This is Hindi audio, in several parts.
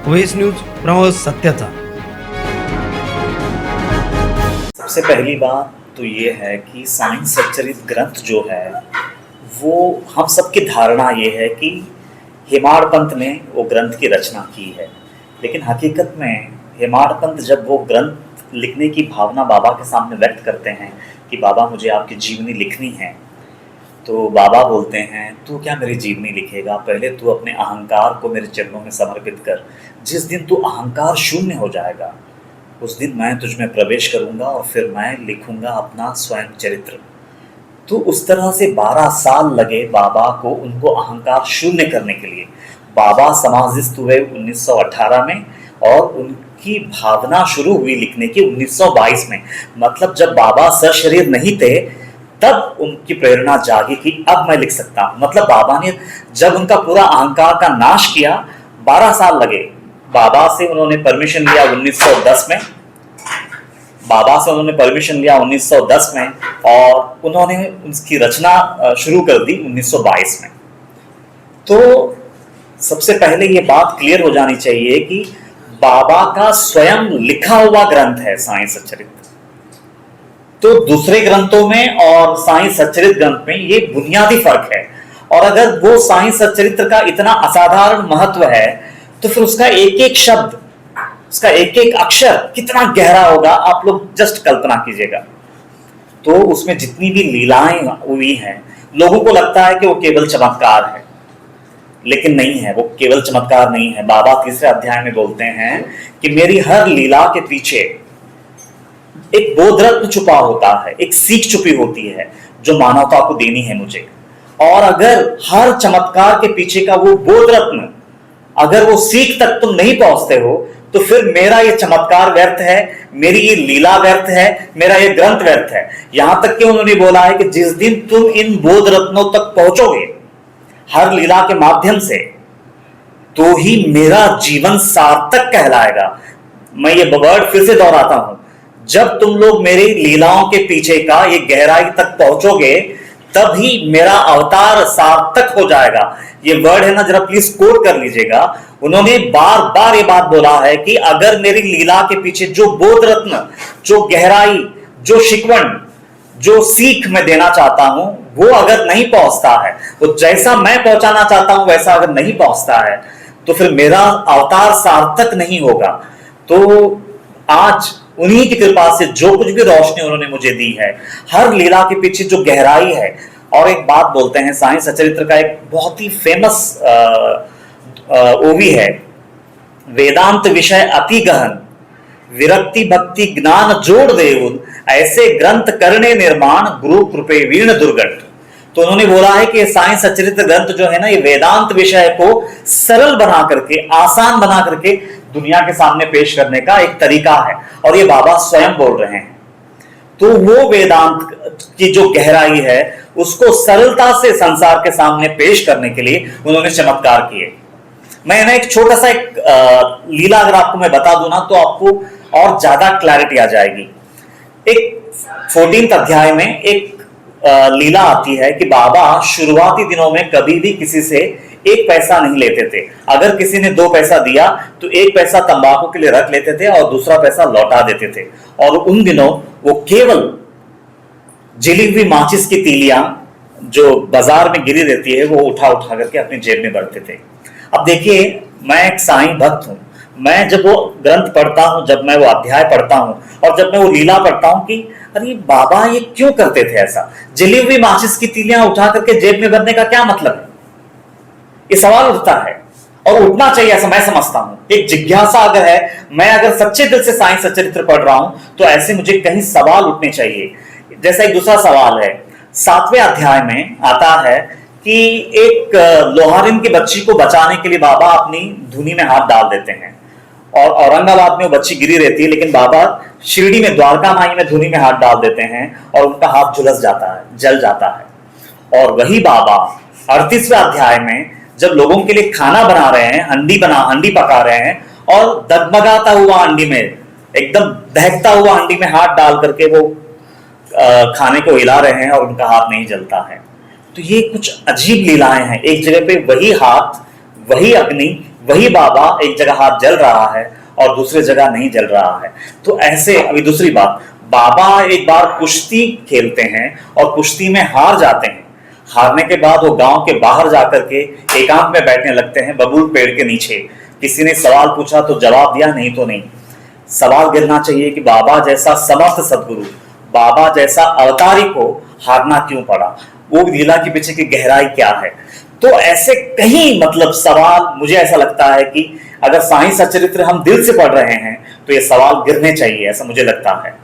व्हेस न्यूज प्रवास सत्याचा। सबसे पहली बात तो ये है कि साईं सच्चरित ग्रंथ जो है वो हम सबकी धारणा ये है कि हेमाड पंत ने वो ग्रंथ की रचना की है, लेकिन हकीकत में हेमाड पंत जब वो ग्रंथ लिखने की भावना बाबा के सामने व्यक्त करते हैं कि बाबा मुझे आपकी जीवनी लिखनी है, तो बाबा बोलते हैं तू क्या मेरी जीवनी लिखेगा, पहले तू अपने अहंकार को मेरे चरणों में समर्पित कर। जिस दिन तू अहंकार शून्य हो जाएगा उस दिन मैं तुझ में प्रवेश करूंगा और फिर मैं लिखूंगा अपना स्वयं चरित्र। तो उस तरह से 12 साल लगे बाबा को उनको अहंकार शून्य करने के लिए। बाबा समाधिस्थ हुए 1918 में और उनकी भावना शुरू हुई लिखने की 1922 में। मतलब जब बाबा सशरीर नहीं थे तब उनकी प्रेरणा जागी कि अब मैं लिख सकता हूं। मतलब बाबा ने जब उनका पूरा अहंकार का नाश किया 12 साल लगे। बाबा से उन्होंने परमिशन लिया 1910 में, बाबा से उन्होंने परमिशन लिया 1910 में और उन्होंने उसकी रचना शुरू कर दी 1922 में। तो सबसे पहले ये बात क्लियर हो जानी चाहिए कि बाबा का स्वयं लिखा हुआ ग्रंथ है साईं सच्चरित। तो दूसरे ग्रंथों में और साईं सच्चरित ग्रंथ में ये बुनियादी फर्क है। और अगर वो साईं सच्चरित्र का इतना असाधारण महत्व है तो फिर उसका एक एक शब्द, उसका एक एक अक्षर कितना गहरा होगा, आप लोग जस्ट कल्पना कीजिएगा। तो उसमें जितनी भी लीलाएं हुई हैं लोगों को लगता है कि वो केवल चमत्कार है, लेकिन नहीं है, वो केवल चमत्कार नहीं है। बाबा तीसरे अध्याय में बोलते हैं कि मेरी हर लीला के पीछे एक बोध रत्न छुपा होता है, एक सीख छुपी होती है जो मानवता को देनी है मुझे। और अगर हर चमत्कार के पीछे का वो बोध रत्न, अगर वो सीख तक तुम नहीं पहुंचते हो तो फिर मेरा ये चमत्कार व्यर्थ है, मेरी ये लीला व्यर्थ है, मेरा ये ग्रंथ व्यर्थ है। यहां तक कि उन्होंने बोला है कि जिस दिन तुम इन बोध रत्नों तक पहुंचोगे हर लीला के माध्यम से, तो ही मेरा जीवन सार्थक कहलाएगा। मैं ये वर्ड फिर से दोहराता हूं, जब तुम लोग मेरी लीलाओं के पीछे का ये गहराई तक पहुंचोगे तभी मेरा अवतार सार्थक हो जाएगा। ये वर्ड है ना, जरा प्लीज कोट कर लीजिएगा। उन्होंने बार बार ये बात बोला है कि अगर मेरी लीला के पीछे जो बोध रत्न, जो गहराई, जो शिकवण, जो सीख मैं देना चाहता हूं वो अगर नहीं पहुंचता है, वो जैसा मैं पहुंचाना चाहता हूं वैसा अगर नहीं पहुंचता है तो फिर मेरा अवतार सार्थक नहीं होगा। तो आज उन्हीं की कृपा से जो कुछ भी रोशनी उन्होंने मुझे दी है, हर लीला के पीछे जो गहराई है। और एक बात बोलते हैं, साईं सच्चरित्र का एक बहुत ही फेमस ओवी है, वेदांत विषय अति गहन, विरक्ति भक्ति ज्ञान जोड़ देउल, ऐसे ग्रंथ करने निर्माण गुरु कृपे वीण दुर्गट। तो उन्होंने बोला है कि साईं सच्चरित्र ग्रंथ जो है ना, ये वेदांत विषय को सरल बना करके, आसान बना करके दुनिया के सामने पेश करने का एक तरीका है। और ये बाबा स्वयं बोल रहे हैं। तो वो वेदांत की जो गहराई है उसको सरलता से संसार के सामने पेश करने के लिए उन्होंने चमत्कार किए। मैं ना एक छोटा सा एक लीला अगर आपको मैं बता दूं ना तो आपको और ज्यादा क्लैरिटी आ जाएगी। एक 14वें अध्याय में एक लीला आती है कि बाबा शुरुआती दिनों में कभी भी किसी से 1 पैसा नहीं लेते थे। अगर किसी ने 2 पैसा दिया तो 1 पैसा तंबाकू के लिए रख लेते थे और दूसरा पैसा लौटा देते थे। और उन दिनों वो केवल जली हुई माचिस की तीलियां जो बाजार में गिरी रहती है वो उठा उठा करके अपनी जेब में भरते थे। अब देखिए, मैं एक साईं भक्त हूं, मैं जब वो ग्रंथ पढ़ता हूं, जब मैं वो अध्याय पढ़ता हूं और जब मैं वो लीला पढ़ता हूं कि अरे बाबा ये क्यों करते थे ऐसा, जली हुई माचिस की तीलियां उठा करके जेब में भरने का क्या मतलब है, ये सवाल उठता है। और उठना चाहिए ऐसा मैं समझता हूं। एक जिज्ञासा अगर है, मैं अगर सच्चे दिल से साईं सच्चरित्र पढ़ रहा हूं तो ऐसे मुझे कहीं सवाल उठने चाहिए। जैसा एक दूसरा सवाल है, 7वें अध्याय में आता है कि एक लोहारिन की बच्ची को बचाने के लिए बाबा अपनी धुनी में हाथ डाल देते हैं और औरंगाबाद में वो बच्ची गिरी रहती है, लेकिन बाबा शिरडी में द्वारका माई में धुनी में हाथ डाल देते हैं और उनका हाथ झुलस जाता है, जल जाता है। और वही बाबा 38वें अध्याय में जब लोगों के लिए खाना बना रहे हैं, हंडी पका रहे हैं और दगमगाता हुआ हंडी में, एकदम दहकता हुआ हंडी में हाथ डाल करके वो खाने को हिला रहे हैं और उनका हाथ नहीं जलता है। तो ये कुछ अजीब लीलाएं हैं। एक जगह पे वही हाथ, वही अग्नि, वही बाबा एक जगह हाथ जल रहा है और दूसरी जगह नहीं जल रहा है। तो ऐसे, अभी दूसरी बात, बाबा एक बार कुश्ती खेलते हैं और कुश्ती में हार जाते हैं। हारने के बाद वो गांव के बाहर जाकर के एकांत में बैठने लगते हैं बबूल पेड़ के नीचे। किसी ने सवाल पूछा तो जवाब दिया, नहीं तो नहीं। सवाल गिरना चाहिए कि बाबा जैसा समर्थ सदगुरु, बाबा जैसा अवतारी को हारना क्यों पड़ा, वो लीला के पीछे की गहराई क्या है। तो ऐसे कई मतलब सवाल, मुझे ऐसा लगता है कि अगर साईं सच्चरित्र हम दिल से पढ़ रहे हैं तो ये सवाल गिरने चाहिए, ऐसा मुझे लगता है।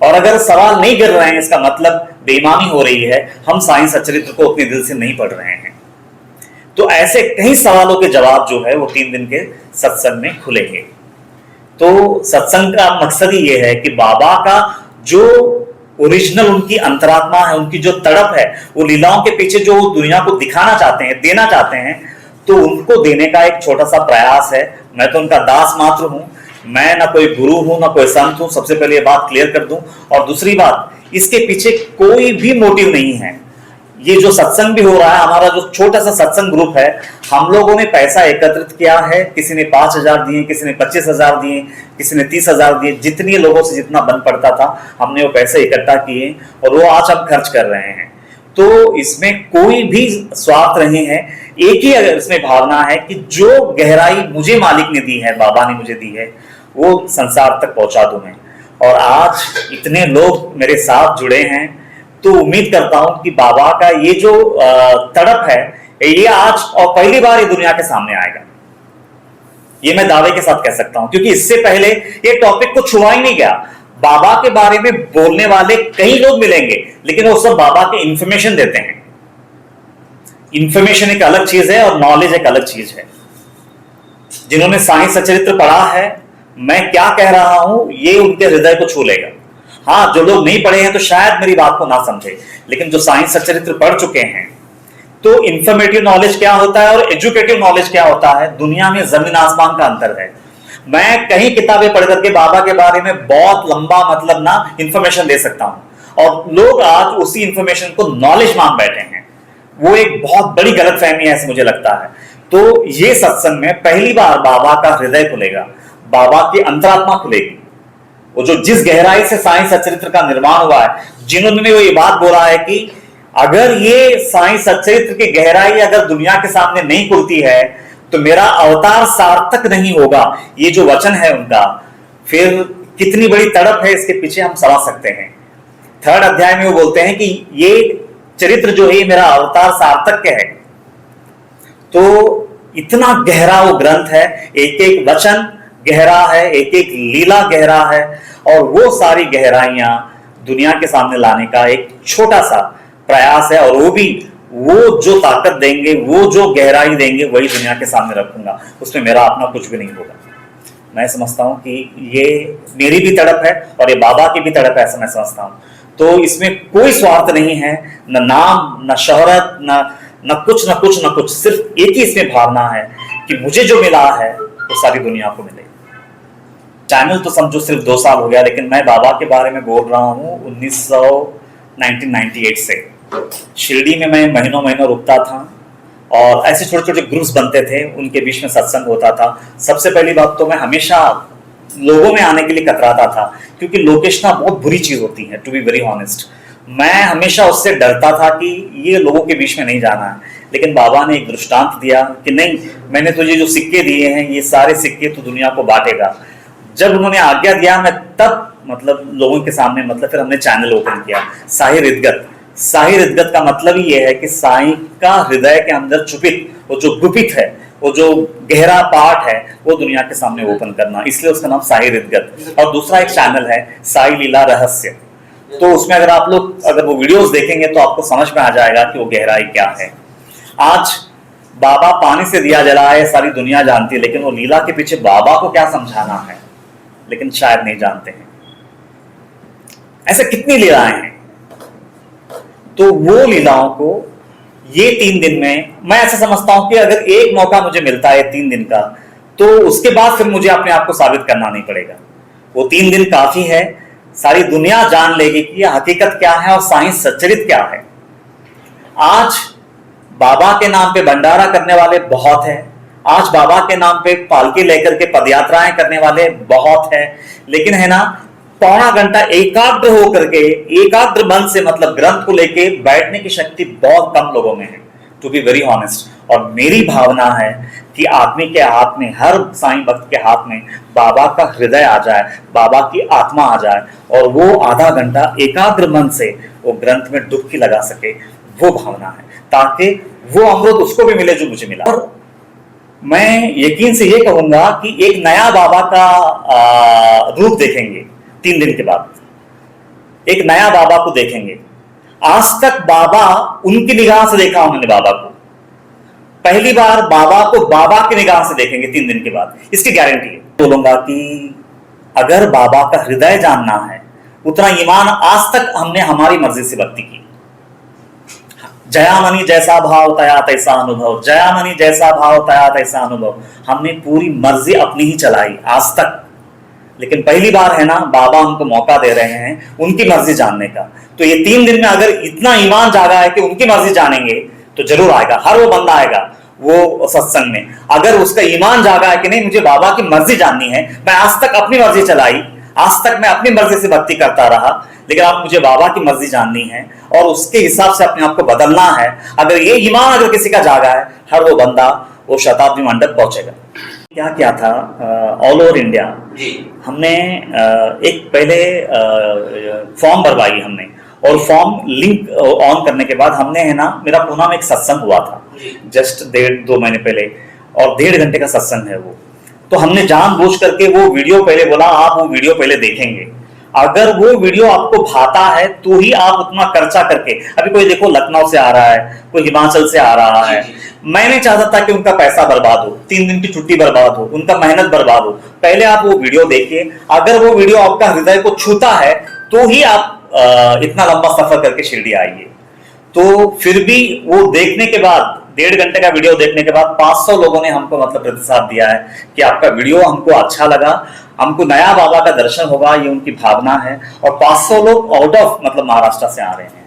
और अगर सवाल नहीं गिर रहे हैं, इसका मतलब बेईमानी हो रही है, हम साईं सच्चरित्र को अपने दिल से नहीं पढ़ रहे हैं। तो ऐसे कई सवालों के जवाब जो है वो 3 दिन के सत्संग में खुलेंगे। तो सत्संग का मकसद ही ये है कि बाबा का जो ओरिजिनल उनकी अंतरात्मा है, उनकी जो तड़प है, वो लीलाओं के पीछे जो दुनिया को दिखाना चाहते हैं, देना चाहते हैं, तो उनको देने का एक छोटा सा प्रयास है। मैं तो उनका दास मात्र हूं, मैं ना कोई गुरु हूं ना कोई संत हूं, सबसे पहले ये बात क्लियर कर दूं। और दूसरी बात, इसके पीछे कोई भी मोटिव नहीं है। ये जो सत्संग भी हो रहा है, हमारा जो छोटा सा सत्संग ग्रुप है, हम लोगों ने पैसा एकत्रित किया है। किसी ने 5,000 दिए, किसी ने 25,000 दिए, किसी ने 30,000 दिए। जितनी लोगों से जितना बन पड़ता था हमने वो पैसे इकट्ठा किए और वो आज हम खर्च कर रहे हैं। तो इसमें कोई भी स्वार्थ नहीं है। एक ही अगर इसमें भावना है कि जो गहराई मुझे मालिक ने दी है, बाबा ने मुझे दी है, वो संसार तक पहुंचा दूं मैं। और आज इतने लोग मेरे साथ जुड़े हैं, तो उम्मीद करता हूं कि बाबा का ये जो तड़प है, ये आज और पहली बार ये दुनिया के सामने आएगा। ये मैं दावे के साथ कह सकता हूं, क्योंकि इससे पहले ये टॉपिक को छुआ ही नहीं गया। बाबा के बारे में बोलने वाले कई लोग मिलेंगे, लेकिन वो सब बाबा के इंफॉर्मेशन देते हैं। इंफॉर्मेशन एक अलग चीज है और नॉलेज एक अलग चीज है। जिन्होंने साईं सच्चरित्र पढ़ा है, मैं क्या कह रहा हूं ये उनके हृदय को छू लेगा। हाँ, जो लोग नहीं पढ़े हैं तो शायद मेरी बात को ना समझे, लेकिन जो साईं सच्चरित्र पढ़ चुके हैं, तो इंफॉर्मेटिव नॉलेज क्या होता है और एजुकेटिव नॉलेज क्या होता है, दुनिया में जमीन आसमान का अंतर है। मैं कई किताबें पढ़ करके बाबा के बारे में बहुत लंबा मतलब ना इंफॉर्मेशन दे सकता हूं, और लोग आज उसी इंफॉर्मेशन को नॉलेज मान बैठे हैं। वो एक बहुत बड़ी गलतफहमी है, ऐसे मुझे लगता है। तो ये सत्संग में पहली बार बाबा का हृदय खुलेगा, बाबा की अंतरात्मा खुलेगी। वो जो जिस गहराई से साईं सच्चरित्र का निर्माण हुआ है, जिन्होंने वो ये बात बोला है कि अगर ये साईं सच्चरित्र की गहराई अगर दुनिया के सामने नहीं खुलती है तो मेरा अवतार सार्थक नहीं होगा, ये जो वचन है उनका, फिर कितनी बड़ी तड़प है इसके पीछे हम समझ सकते हैं। 3rd अध्याय में वो बोलते हैं कि ये चरित्र जो है मेरा अवतार सार्थक है। तो इतना गहरा वो ग्रंथ है, एक एक वचन गहरा है, एक एक लीला गहरा है, और वो सारी गहराइयां दुनिया के सामने लाने का एक छोटा सा प्रयास है। और वो भी वो जो ताकत देंगे, वो जो गहराई देंगे, वही दुनिया के सामने रखूंगा। उसमें मेरा अपना कुछ भी नहीं होगा। मैं समझता हूं कि ये मेरी भी तड़प है और ये बाबा की भी तड़प है, ऐसा मैं समझता हूं। तो इसमें कोई स्वार्थ नहीं है, न नाम, न शोहरत, न कुछ, सिर्फ एक ही इसमें भावना है कि मुझे जो मिला है वो सारी दुनिया को मिले। चैनल तो समझो सिर्फ 2 साल हो गया, लेकिन मैं बाबा के बारे में बोल रहा हूँ 1998 से। शिरडी में मैं महीनों रुकता था और ऐसे छोटे छोटे ग्रुप्स बनते थे, उनके बीच में सत्संग होता था। सबसे पहली बात तो मैं हमेशा लोगों में आने के लिए कतराता था, क्योंकि लोकेशना बहुत बुरी चीज होती है, टू बी वेरी ऑनेस्ट। मैं हमेशा उससे डरता था कि ये लोगों के बीच में नहीं जाना है। लेकिन बाबा ने एक दृष्टांत दिया कि नहीं, मैंने तुझे जो सिक्के दिए हैं, ये सारे सिक्के तो दुनिया को बांटेगा। जब उन्होंने आज्ञा दिया, मैं तब मतलब लोगों के सामने मतलब फिर हमने चैनल ओपन किया, साहिर इदगत। साहिर इदगत का मतलब ही ये है कि साईं का हृदय के अंदर छुपित वो जो गुपित है, वो जो गहरा पाठ है, वो दुनिया के सामने ओपन करना, इसलिए उसका नाम साहिर इदगत। और दूसरा एक चैनल है साई लीला रहस्य। तो उसमें अगर आप लोग अगर वो वीडियोस देखेंगे तो आपको समझ में आ जाएगा कि वो गहराई क्या है। आज बाबा पानी से दिया जला है, सारी दुनिया जानती है, लेकिन वो लीला के पीछे बाबा को क्या समझाना है, लेकिन शायद नहीं जानते हैं। ऐसे कितनी लीलाएं हैं। तो वो लीलाओं को ये 3 दिन में, मैं ऐसा समझता हूं कि अगर एक मौका मुझे मिलता है 3 दिन का, तो उसके बाद फिर मुझे अपने आप को साबित करना नहीं पड़ेगा। वो 3 दिन काफी है, सारी दुनिया जान लेगी कि हकीकत क्या है और साईं सच्चरित्र क्या है। आज बाबा के नाम पे भंडारा करने वाले बहुत हैं, आज बाबा के नाम पे पालकी लेकर के पदयात्राएं करने वाले बहुत है, लेकिन है ना, पौना घंटा एकाग्र होकर के, एकाग्र मन से मतलब ग्रंथ को लेके बैठने की शक्ति बहुत कम लोगों में है, टू बी वेरी ऑनेस्ट। और मेरी भावना है कि आदमी के हाथ में, हर साईं भक्त के हाथ में बाबा का हृदय आ जाए, बाबा की आत्मा आ जाए, और वो आधा घंटा एकाग्र मन से वो ग्रंथ में डुबकी लगा सके, वो भावना है, ताकि वो अमृत उसको भी मिले जो मुझे मिला। और मैं यकीन से ये कहूंगा कि एक नया बाबा का रूप देखेंगे 3 दिन के बाद, एक नया बाबा को देखेंगे। आज तक बाबा, उनकी निगाह से देखा उन्होंने बाबा को, पहली बार बाबा को बाबा की निगाह से देखेंगे 3 दिन के बाद, इसकी गारंटी है। बोलूंगा कि अगर बाबा का हृदय जानना है, उतना ईमान आज तक हमने हमारी मर्जी से भक्ति की। जयामणि जैसा भाव तया तैसा अनुभव, जयामणि जैसा भाव तया तैसा अनुभव, हमने पूरी मर्जी अपनी ही चलाई आज तक। लेकिन पहली बार है ना, बाबा हमको मौका दे रहे हैं उनकी मर्जी जानने का। तो ये 3 दिन में अगर इतना ईमान जागा है कि उनकी मर्जी जानेंगे, तो जरूर आएगा, हर वो बंदा आएगा वो सत्संग में। अगर उसका ईमान जागा है कि नहीं, मुझे बाबा की मर्जी जाननी है, मैं आज तक अपनी मर्जी चलाई, आज तक मैं अपनी मर्जी से भक्ति करता रहा, लेकिन अब मुझे बाबा की मर्जी जाननी है और उसके हिसाब से अपने आप को बदलना है, अगर ये ईमान अगर किसी का जागा है, हर वो बंदा वो शताब्दी मंडप पहुंचेगा। क्या क्या था, ऑल ओवर इंडिया हमने एक पहले फॉर्म भरवाई हमने, और फॉर्म लिंक ऑन करने के बाद हमने है ना, मेरा पूना में एक सत्संग हुआ था जस्ट 1.5-2 महीने पहले, और 1.5 घंटे का सत्संग है वो। तो हमने जानबूझ करके वो वीडियो पहले बोला, आप वो वीडियो पहले देखेंगे, अगर वो वीडियो आपको भाता है तो ही आप उतना खर्चा करके, अभी कोई देखो लखनऊ से आ रहा है, कोई हिमाचल से आ रहा है, मैं नहीं चाहता था कि उनका पैसा बर्बाद हो, 3 दिन की छुट्टी बर्बाद हो, उनका मेहनत बर्बाद हो। पहले आप वो वीडियो देखिए, अगर वो वीडियो आपका हृदय को छूता है तो ही आप इतना लंबा सफर करके शिरडी आइए। तो फिर भी वो देखने के बाद, 1.5 घंटे का वीडियो देखने के बाद 500 लोगों ने हमको मतलब प्रतिसाद दिया है कि आपका वीडियो हमको अच्छा लगा, हमको नया बाबा का दर्शन होगा, ये उनकी भावना है। और 500 लोग आउट ऑफ मतलब महाराष्ट्र से आ रहे हैं।